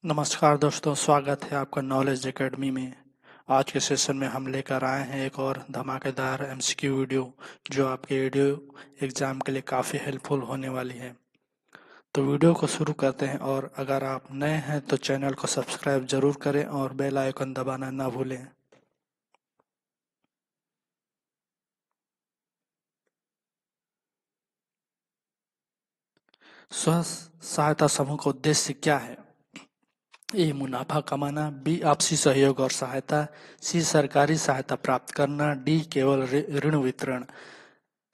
नमस्कार दोस्तों, स्वागत है आपका नॉलेज एकेडमी में। आज के सेशन में हम लेकर आए हैं एक और धमाकेदार एमसीक्यू वीडियो जो आपके वीडियो एग्जाम के लिए काफ़ी हेल्पफुल होने वाली है। तो वीडियो को शुरू करते हैं, और अगर आप नए हैं तो चैनल को सब्सक्राइब जरूर करें और बेल आइकन दबाना ना भूलें। स्व सहायता समूह का उद्देश्य क्या है? ए. मुनाफा कमाना, बी. आपसी सहयोग और सहायता, सी. सरकारी सहायता प्राप्त करना, डी. केवल ऋण वितरण।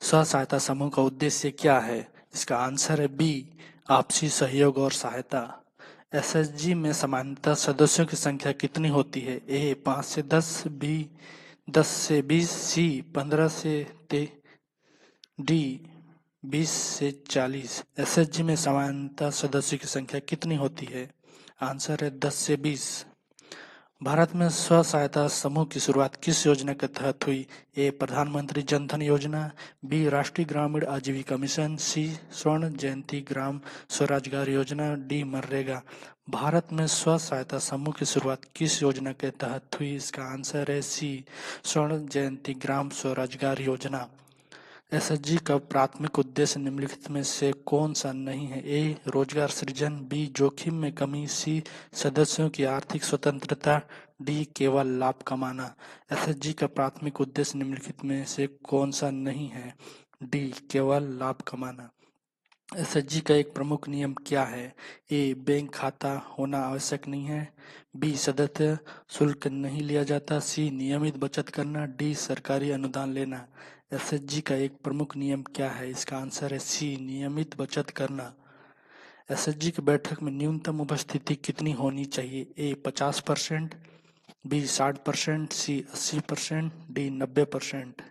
स्व सहायता समूह का उद्देश्य क्या है? इसका आंसर है बी. आपसी सहयोग और सहायता। एसएचजी में सामान्यतः सदस्यों की संख्या कितनी होती है? ए. 5 से 10, बी. 10 से 20, सी. 15 से डी. 20 से 40। एसएचजी में सामान्यतः सदस्यों की संख्या कितनी होती है? आंसर है 10 से 20। भारत में स्व सहायता समूह की शुरुआत किस योजना के तहत हुई? ए. प्रधानमंत्री जन धन योजना, बी. राष्ट्रीय ग्रामीण आजीविका मिशन, सी. स्वर्ण जयंती ग्राम स्वरोजगार योजना, डी. मनरेगा। भारत में स्व सहायता समूह की शुरुआत किस योजना के तहत हुई? इसका आंसर है सी. स्वर्ण जयंती ग्राम स्वरोजगार योजना। एसएचजी का प्राथमिक उद्देश्य निम्नलिखित में से कौन सा नहीं है? ए. रोजगार सृजन, बी. जोखिम में कमी, सी. सदस्यों की आर्थिक स्वतंत्रता, डी. केवल लाभ कमाना। एसएचजी का प्राथमिक उद्देश्य निम्नलिखित में से कौन सा नहीं है? डी. केवल लाभ कमाना। एसएचजी का एक प्रमुख नियम क्या है? ए. बैंक खाता होना आवश्यक नहीं है, बी. सदस्य शुल्क नहीं लिया जाता, सी. नियमित बचत करना, डी. सरकारी अनुदान लेना। एसएचजी का एक प्रमुख नियम क्या है? इसका आंसर है सी. नियमित बचत करना। एसएचजी की बैठक में न्यूनतम उपस्थिति कितनी होनी चाहिए? ए. 50%, बी. 60%, सी. 80%, डी. 90%।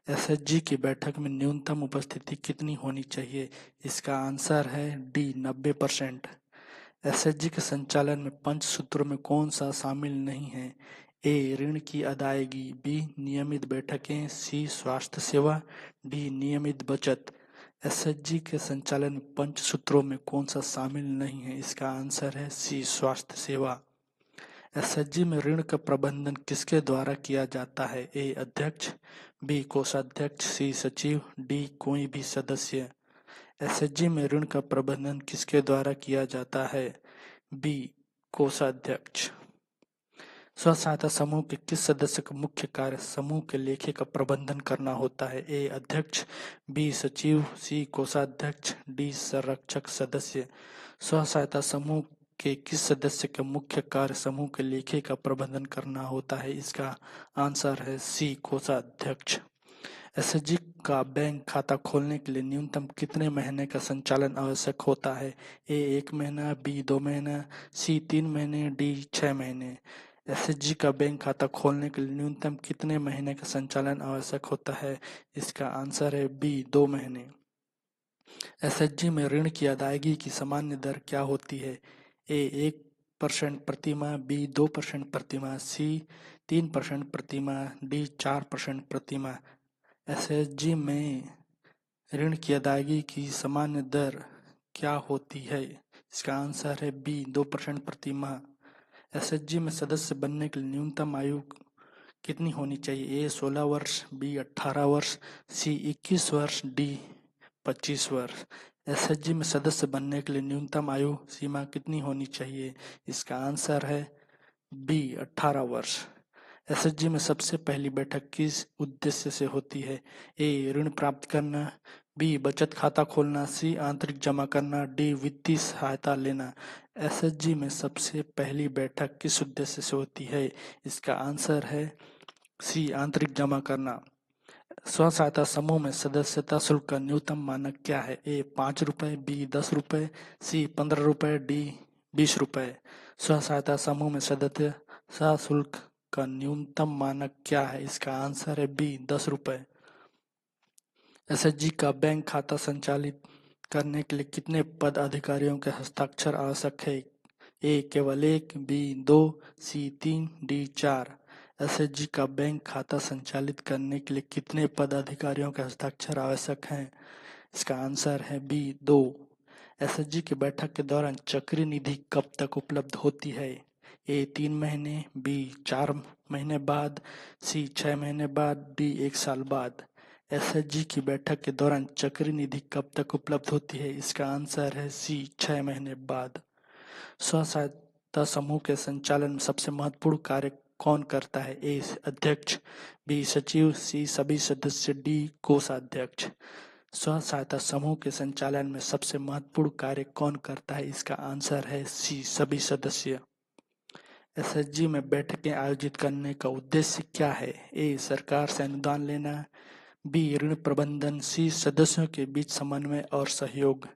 एसएचजी की बैठक में न्यूनतम उपस्थिति कितनी होनी चाहिए? इसका आंसर है डी. 90%। एसएचजी के संचालन में पंच सूत्रों में कौन सा शामिल नहीं है? ए. ऋण की अदायगी, बी. नियमित बैठकें, सी. स्वास्थ्य सेवा, डी. नियमित बचत। एसएचजी के संचालन में पंच सूत्रों में कौन सा शामिल नहीं है? इसका आंसर है सी. स्वास्थ्य सेवा। एसएचजी में ऋण का प्रबंधन किसके द्वारा किया जाता है? ए. अध्यक्ष, बी. कोषाध्यक्ष, सी. सचिव, डी. कोई भी सदस्य। एसएचजी में ऋण का प्रबंधन किसके द्वारा किया जाता है? बी. कोषाध्यक्ष। स्व सहायता समूह के किस सदस्य का मुख्य कार्य समूह के लेखे का प्रबंधन करना होता है? ए. अध्यक्ष, बी. सचिव, सी. कोषाध्यक्ष, डी. संरक्षक सदस्य। स्व सहायता समूह के किस सदस्य का मुख्य कार्य समूह के लेखे का प्रबंधन करना होता है? इसका आंसर है सी. कोषाध्यक्ष। एसएचजी का बैंक खाता खोलने के लिए न्यूनतम कितने महीने का संचालन आवश्यक होता है? ए. 1 महीना, बी. 2 महीना, सी. 3 महीने, डी. 6 महीने। एसएचजी का बैंक खाता खोलने के लिए न्यूनतम कितने महीने का संचालन आवश्यक होता है? इसका आंसर है बी. 2 महीने। एसएचजी में ऋण की अदायगी की सामान्य दर क्या होती है? ए. 1% प्रति माह, बी. 2% प्रति माह, सी. 3% प्रति माह, डी. 4% प्रति माह। एसएचजी में ऋण की अदायगी की सामान्य दर क्या होती है? इसका आंसर है बी. 2% प्रति माह। एसएचजी में सदस्य बनने के लिए न्यूनतम आयु कितनी होनी चाहिए? ए. 16 वर्ष, बी. 18 वर्ष, सी. 21 वर्ष, डी. 25 वर्ष। एसएचजी में सदस्य बनने के लिए न्यूनतम आयु सीमा कितनी होनी चाहिए? इसका आंसर है बी. 18 वर्ष। एसएचजी में सबसे पहली बैठक किस उद्देश्य से होती है? ए. ऋण प्राप्त करना, बी. बचत खाता खोलना, सी. आंतरिक जमा करना, डी. वित्तीय सहायता लेना। एसएचजी में सबसे पहली बैठक किस उद्देश्य से होती है? इसका आंसर है सी. आंतरिक जमा करना। स्व सहायता समूह में सदस्यता शुल्क का न्यूनतम मानक क्या है? ए. 5 रुपए, बी. 10 रुपए, सी. 15 रुपए, डी. 20 रुपए। स्व सहायता समूह में सदस्यता शुल्क का न्यूनतम मानक क्या है? इसका आंसर है बी. 10 रुपए। एसएचजी का बैंक खाता संचालित करने के लिए कितने पद अधिकारियों के हस्ताक्षर आवश्यक है? ए. केवल 1, बी. 2, सी. 3, डी. 4। एसएचजी का बैंक खाता संचालित करने के लिए कितने पद अधिकारियों के हस्ताक्षर आवश्यक हैं? इसका आंसर है बी. 2। एसएचजी की बैठक के दौरान चक्रीय निधि कब तक उपलब्ध होती है? ए 3 महीने, बी 4 महीने बाद, सी 6 महीने बाद, डी 1 साल बाद। एसएचजी की बैठक के दौरान चक्रीय निधि कब तक उपलब्ध होती है? इसका आंसर है सी 6 महीने बाद। स्व सहायता समूह के संचालन में सबसे महत्वपूर्ण कार्य कौन करता है? ए अध्यक्ष, बी सचिव, सी सभी सदस्य, डी कोषाध्यक्ष। स्व सहायता समूह के संचालन में सबसे महत्वपूर्ण कार्य कौन करता है? इसका आंसर है सी सभी सदस्य। एसएचजी में बैठकें आयोजित करने का उद्देश्य क्या है? ए सरकार से अनुदान लेना, बी ऋण प्रबंधन, सी सदस्यों के बीच समन्वय और सहयोग,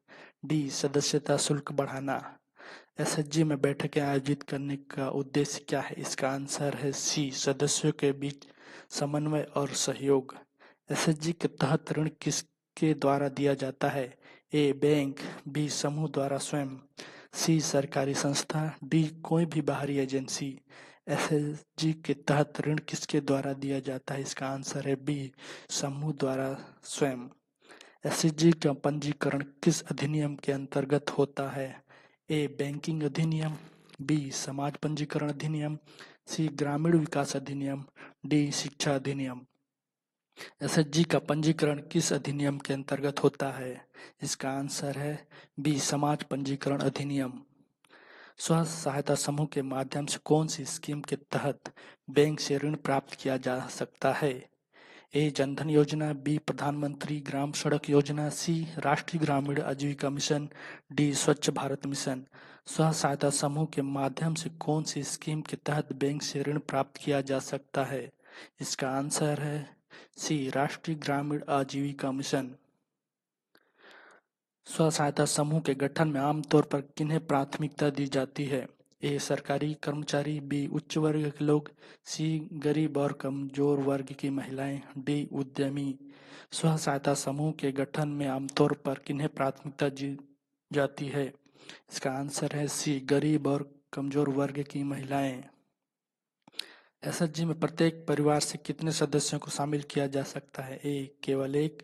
डी सदस्यता शुल्क बढ़ाना। एसएचजी में बैठकें आयोजित करने का उद्देश्य क्या है? इसका आंसर है सी सदस्यों के बीच समन्वय और सहयोग। एसएचजी के तहत ऋण किसके द्वारा दिया जाता है? ए बैंक, बी समूह द्वारा स्वयं, सी सरकारी संस्था, डी कोई भी बाहरी एजेंसी। एसएचजी के तहत ऋण किसके द्वारा दिया जाता है? इसका आंसर है बी समूह द्वारा स्वयं। एसएचजी का पंजीकरण किस अधिनियम के अंतर्गत होता है? ए बैंकिंग अधिनियम, बी समाज पंजीकरण अधिनियम, सी ग्रामीण विकास अधिनियम, डी शिक्षा अधिनियम। एसएचजी का पंजीकरण किस अधिनियम के अंतर्गत होता है? इसका आंसर है बी समाज पंजीकरण अधिनियम। स्व सहायता समूह के माध्यम से कौन सी स्कीम के तहत बैंक से ऋण प्राप्त किया जा सकता है? ए जनधन योजना, बी प्रधानमंत्री ग्राम सड़क योजना, सी राष्ट्रीय ग्रामीण आजीविका मिशन, डी स्वच्छ भारत मिशन। स्व सहायता समूह के माध्यम से कौन सी स्कीम के तहत बैंक से ऋण प्राप्त किया जा सकता है? इसका आंसर है सी राष्ट्रीय ग्रामीण आजीविका मिशन। स्व सहायता समूह के गठन में आमतौर पर किन्हें प्राथमिकता दी जाती है? ए सरकारी कर्मचारी, बी उच्च वर्ग के लोग, सी गरीब और कमजोर वर्ग की महिलाएं, डी उद्यमी। स्व सहायता समूह के गठन में आमतौर पर किन्हें प्राथमिकता दी जाती है? इसका आंसर है सी गरीब और कमजोर वर्ग की महिलाएं। एसएचजी में प्रत्येक परिवार से कितने सदस्यों को शामिल किया जा सकता है? ए केवल एक,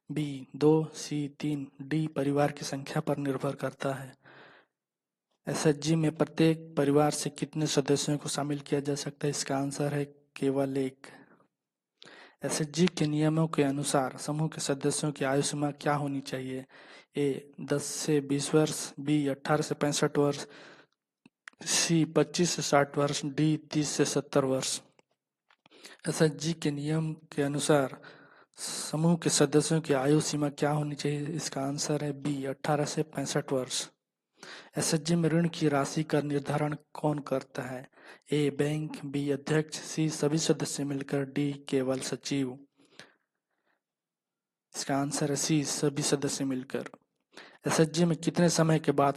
बी 2, सी 3, डी परिवार की संख्या पर निर्भर करता है। एसएचजी में प्रत्येक परिवार से कितने सदस्यों को शामिल किया जा सकता है? इसका आंसर है केवल एक। एसएचजी के नियमों के अनुसार समूह के सदस्यों की आयु सीमा क्या होनी चाहिए? ए 10 से 20 वर्ष, बी 18 से 65 वर्ष, सी 25 से 60 वर्ष, डी 30 से 70 वर्ष। एसएचजी के नियम के अनुसार समूह के सदस्यों की आयु सीमा क्या होनी चाहिए? इसका आंसर है बी 18 से 65 वर्ष। एसएचजी में ऋण की राशि का निर्धारण कौन करता है? ए बैंक, बी अध्यक्ष, सी सभी सदस्य मिलकर, डी केवल सचिव। इसका आंसर है सी सभी सदस्य मिलकर। एसएचजी में कितने समय के बाद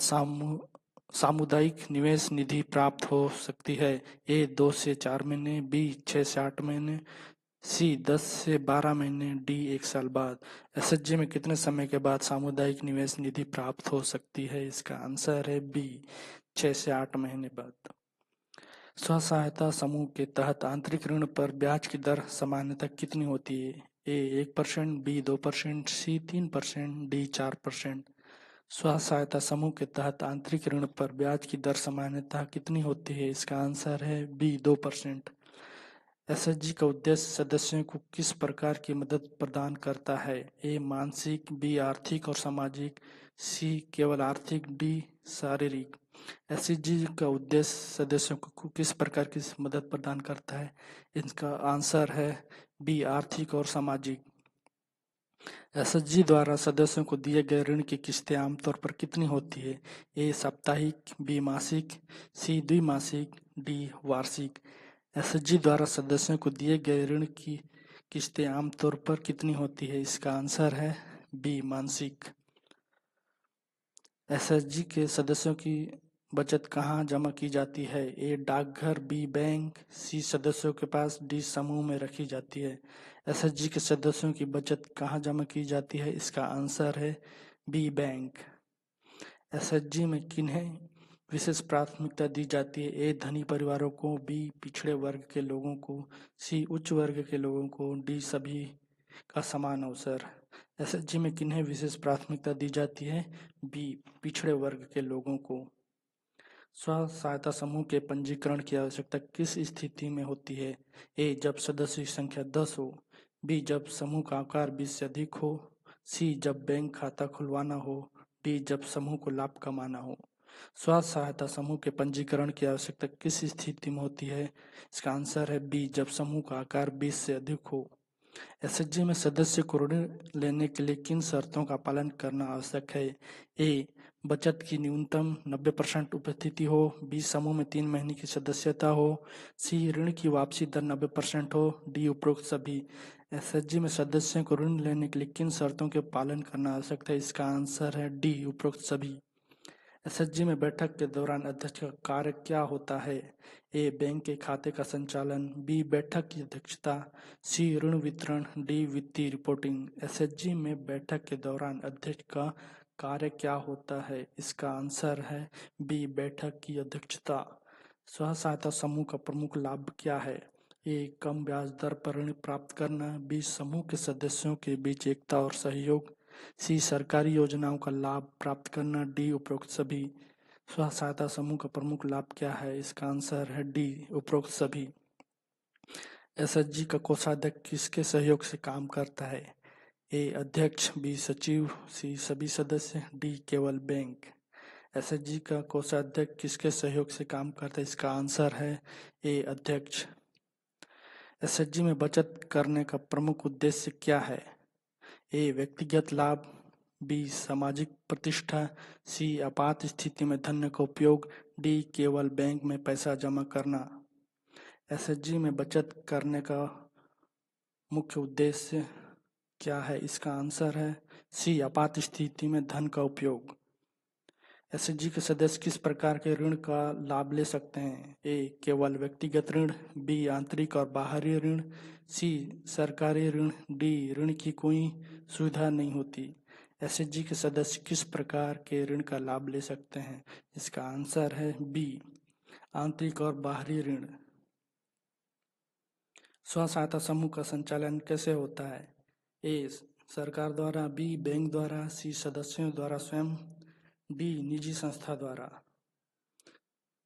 सामुदायिक निवेश निधि प्राप्त हो सकती है? ए 2 से 4 महीने, बी 6 से 8 महीने, सी 10 से 12 महीने, डी 1 साल बाद। एसएचजी में कितने समय के बाद सामुदायिक निवेश निधि प्राप्त हो सकती है? इसका आंसर है बी 6 से 8 महीने बाद। स्व सहायता समूह के तहत आंतरिक ऋण पर ब्याज की दर सामान्यतः कितनी होती है? ए 1%, बी 2%, सी 3%, डी 4%। स्व सहायता समूह के तहत आंतरिक ऋण पर ब्याज की दर सामान्यतः कितनी होती है? इसका आंसर है बी 2%। एसएचजी का उद्देश्य सदस्यों को किस प्रकार की मदद प्रदान करता है? ए मानसिक, बी आर्थिक और सामाजिक, सी केवल आर्थिक, डी शारीरिक। एसएचजी का उद्देश्य सदस्यों को किस प्रकार की मदद प्रदान करता है? इसका आंसर है बी आर्थिक और सामाजिक। एसएचजी द्वारा सदस्यों को दिए गए ऋण की किस्तें आमतौर पर कितनी होती है? ए साप्ताहिक, बी मासिक, सी द्विमासिक, डी वार्षिक। एसएचजी द्वारा सदस्यों को दिए गए ऋण की किस्तें आमतौर पर कितनी होती है? इसका आंसर है बी मासिक। एसएचजी के सदस्यों की बचत कहाँ जमा की जाती है? ए डाकघर, बी बैंक, सी सदस्यों के पास, डी समूह में रखी जाती है। एसएचजी के सदस्यों की बचत कहाँ जमा की जाती है? इसका आंसर है बी बैंक। एसएचजी में किन्हें विशेष प्राथमिकता दी जाती है? ए धनी परिवारों को, बी पिछड़े वर्ग के लोगों को, सी उच्च वर्ग के लोगों को, डी सभी का समान अवसर। एसएचजी में किन्हें विशेष प्राथमिकता दी जाती है? बी, पिछड़े वर्ग के लोगों को। स्व सहायता समूह के पंजीकरण की आवश्यकता किस स्थिति में होती है? ए, जब सदस्य की संख्या 10 हो। बी, जब समूह का आकार 20 से अधिक हो। सी, जब बैंक खाता खुलवाना हो। डी, जब समूह को लाभ कमाना हो। स्व सहायता समूह के पंजीकरण की आवश्यकता किस स्थिति में होती है? इसका आंसर है बी, जब समूह का आकार 20 से अधिक हो। एसएचजी में सदस्य को ऋण लेने के लिए किन शर्तों का पालन करना आवश्यक है? ए, बचत की न्यूनतम 90% उपस्थिति हो। बी, समूह में 3 महीने की सदस्यता हो। सी, ऋण की वापसी दर 90% हो। डी, उपरोक्त सभी। एसएचजी में सदस्यों को ऋण लेने के लिए किन शर्तों के पालन करना आवश्यक है? इसका आंसर है डी, उपरोक्त सभी। एसएचजी में बैठक के दौरान अध्यक्ष का कार्य क्या होता है? ए, बैंक के खाते का संचालन। बी, बैठक की अध्यक्षता। सी, ऋण वितरण। डी, वित्तीय रिपोर्टिंग। एसएचजी में बैठक के दौरान अध्यक्ष का कार्य क्या होता है? इसका आंसर है बी, बैठक की अध्यक्षता। स्व सहायता समूह का प्रमुख लाभ क्या है? ए, कम ब्याज दर पर ऋण प्राप्त करना। बी, समूह के सदस्यों के बीच एकता और सहयोग। सी, सरकारी योजनाओं का लाभ प्राप्त करना। डी, उपरोक्त सभी। स्व सहायता समूह का प्रमुख लाभ क्या है? इसका आंसर है डी, उपरोक्त सभी। एसएचजी का कोषाध्यक्ष किसके सहयोग से काम करता है? ए, अध्यक्ष। बी, सचिव। सी, सभी सदस्य। डी, केवल बैंक। एसएचजी का कोषाध्यक्ष किसके सहयोग से काम करता है? इसका आंसर है ए, अध्यक्ष। एसएचजी में बचत करने का प्रमुख उद्देश्य क्या है? ए, व्यक्तिगत लाभ। बी, सामाजिक प्रतिष्ठा। सी, आपात स्थिति में धन का उपयोग। डी, केवल बैंक में पैसा जमा करना। एसएचजी में बचत करने का मुख्य उद्देश्य क्या है? इसका आंसर है सी, आपात स्थिति में धन का उपयोग। एसएचजी के सदस्य किस प्रकार के ऋण का लाभ ले सकते हैं? ए, केवल व्यक्तिगत ऋण। बी, आंतरिक और बाहरी ऋण। सी, सरकारी ऋण। डी, ऋण की कोई सुविधा नहीं होती। एसएचजी के सदस्य किस प्रकार के ऋण का लाभ ले सकते हैं? इसका आंसर है बी, आंतरिक और बाहरी ऋण। स्व सहायता समूह का संचालन कैसे होता है? ए, सरकार द्वारा। बी, बैंक द्वारा। सी, सदस्यों द्वारा स्वयं। डी, निजी संस्था द्वारा।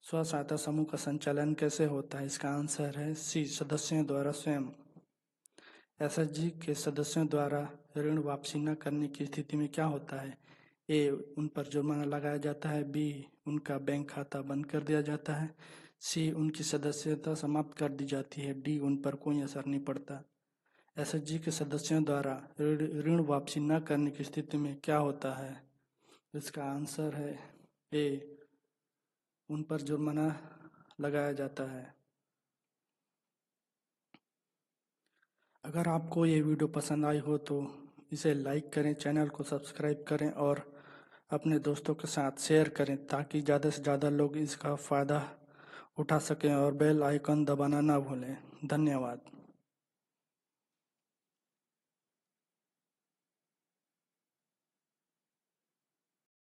स्व सहायता समूह का संचालन कैसे होता है? इसका आंसर है सी, सदस्यों द्वारा स्वयं। एसएचजी के सदस्यों द्वारा ऋण वापसी न करने की स्थिति में क्या होता है? ए, उन पर जुर्माना लगाया जाता है। बी, उनका बैंक खाता बंद कर दिया जाता है। सी, उनकी सदस्यता समाप्त कर दी जाती है। डी, उन पर कोई असर नहीं पड़ता। एसएचजी के सदस्यों द्वारा ऋण वापसी न करने की स्थिति में क्या होता है? इसका आंसर है ए, उन पर जुर्माना लगाया जाता है। अगर आपको ये वीडियो पसंद आई हो तो इसे लाइक करें, चैनल को सब्सक्राइब करें और अपने दोस्तों के साथ शेयर करें ताकि ज़्यादा से ज़्यादा लोग इसका फ़ायदा उठा सकें और बेल आइकन दबाना ना भूलें। धन्यवाद।